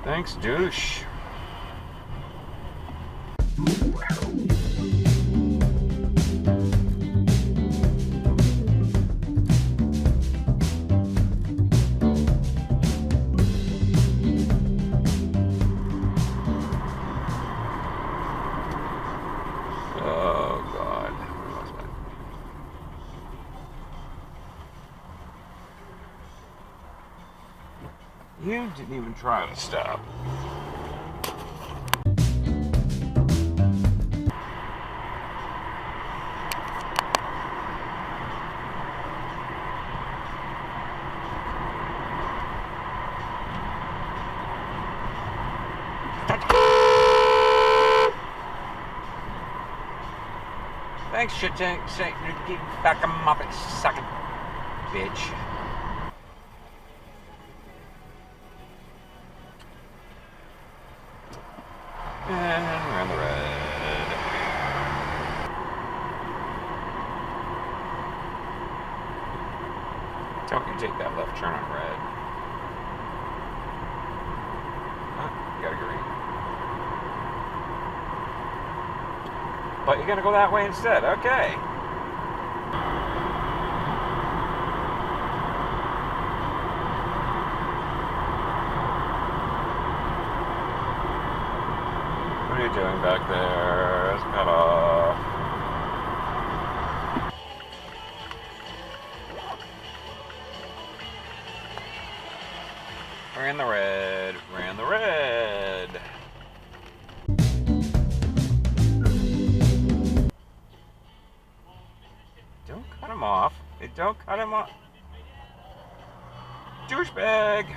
Thanks, douche. Oh, God. You didn't even try to stop. Thanks, shit tank. Get back a muppet sucking bitch. And we're on the red. Don't you take that left turn on red. Huh, you got a green. But you're gonna go that way instead, okay. What are you doing back there? It's cut off. We're in the red. We're in the red. Don't cut him off. Don't cut him off. Douchebag.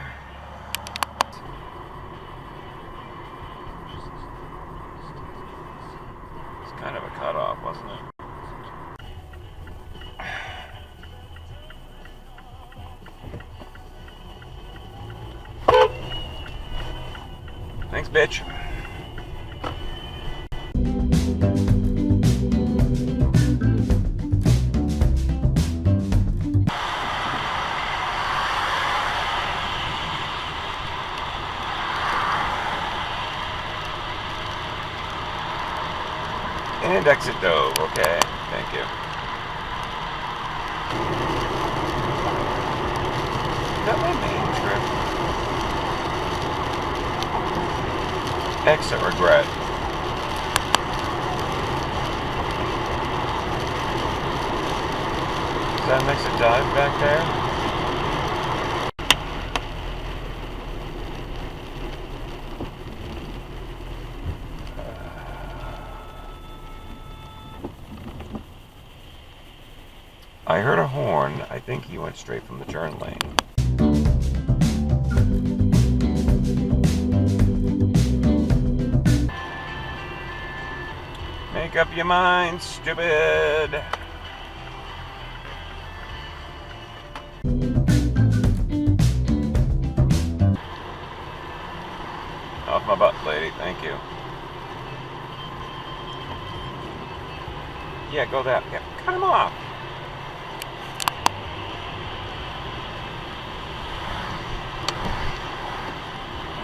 It's kind of a cutoff, wasn't it? Thanks, bitch. And exit dove. Okay, thank you. Is that my main trip? Exit regret. Is that an exit dive back there? I heard a horn. I think he went straight from the turn lane. Make up your mind, stupid. Off my butt, lady. Thank you. Yeah, go that. Yeah, cut him off.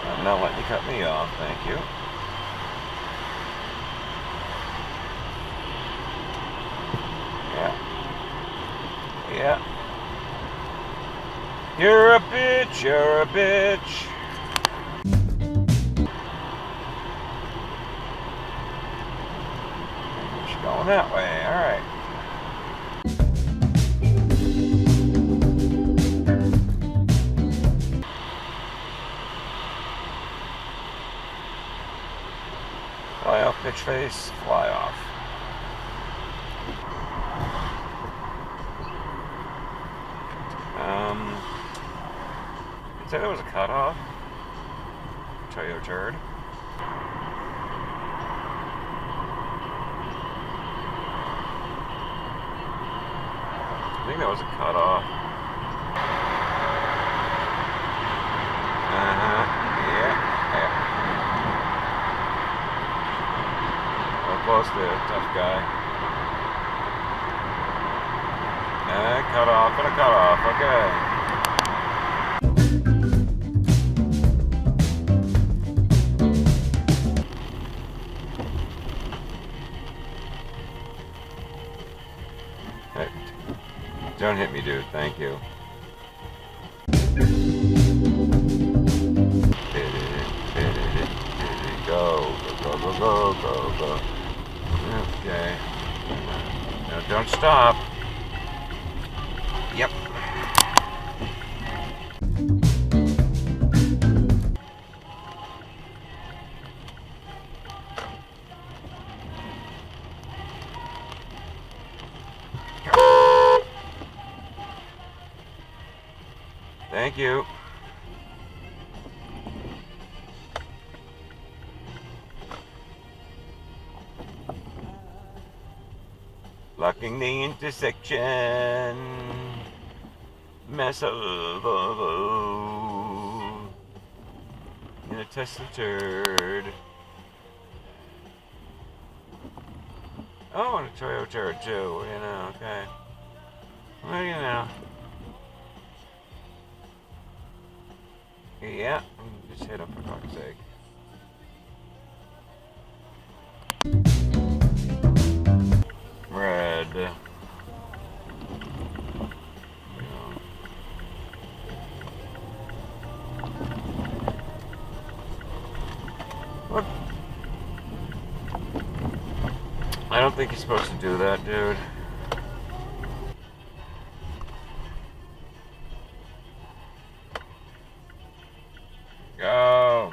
I'm not letting you cut me off. Thank you. Yeah. You're a bitch, you're a bitch. She's going that way, alright. Fly off, bitch face, fly off. Did say there was a cutoff? Toyo turd. I think that was a cutoff. Yeah. Well, close there, tough guy. Cut off and a cutoff, okay. Hey, don't hit me, dude. Thank you. Go, go, go, go, go, go. Okay. No, don't stop. Yep. Thank you. Blocking the intersection. Massive. In a Tesla turd. Oh, and a Toyota turd too. What do you know? Okay. What do you know? Yeah, just hit him for fuck's sake. Red. What? I don't think you're supposed to do that, dude. Go.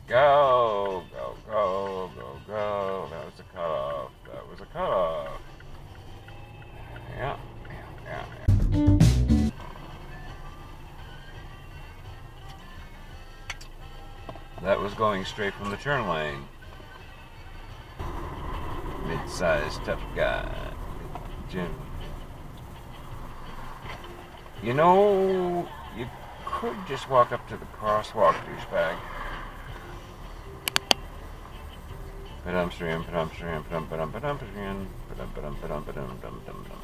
Go. Go, go, go, go. That was a cutoff. That was a cutoff. Yeah. Yeah. That was going straight from the turn lane. Mid-sized tough guy. Jim. You know, you could just walk up to the crosswalk, douchebag. Pedumstrian, pedumstrian, pedum, pedum, pedumstrian, pedum, pedum, pedum, pedum, dum, dum, dum.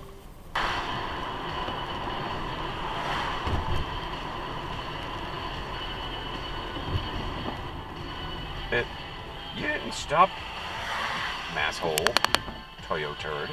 You didn't stop, masshole, Toyota turd.